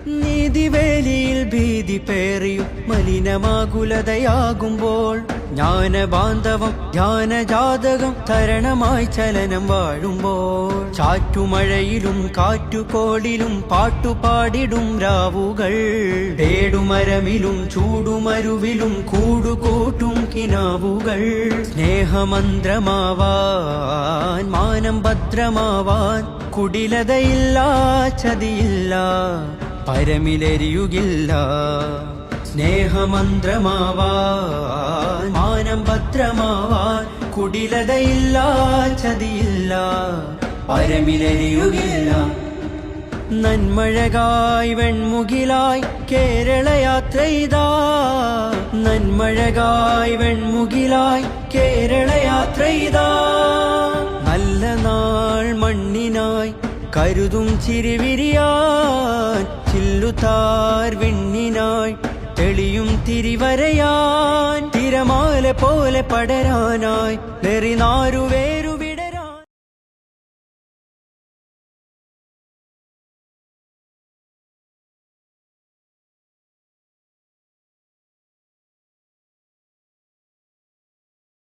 നീതിവേലിയിൽ ഭീതി പേറിയും മലിനമാകുലതയാകുമ്പോൾ ജ്ഞാനബാന്ധവം ധ്യാനജാതകം തരണമായി ചലനം വാഴുമ്പോൾ ചാറ്റുമഴയിലും കാറ്റുകോളിലും പാട്ടുപാടിടും രാവുകൾ പേടുമരമിലും ചൂടുമരുവിലും കൂടുകൂട്ടും കിനാവുകൾ സ്നേഹമന്ത്രമാവാൻ മാനം ഭദ്രമാവാൻ കുടിലതയില്ല ചതിയില്ല പരമിലെരിയുകില്ല സ്നേഹമന്ത്രമാവാൻ മാനം ഭദ്രമാവാൻ കുടിലതയില്ല ചതിയില്ല പരമിലെരിയുകില്ല നന്മഴകായി വെൺമുകിലായി കേരളയാത്രയിതാ നന്മഴകായി വെൺമുകിലായി കേരളയാത്രയിതാ നല്ല നാൾ മണ്ണിനായി കരുതും ചിരിവിരിയാൻ ചില്ലുതാർ വിണ്ണിനായി തെളിയും തിരിവരയാൻ തിരമാല പോലെ പടരാനായി നെറിനാരുവേരു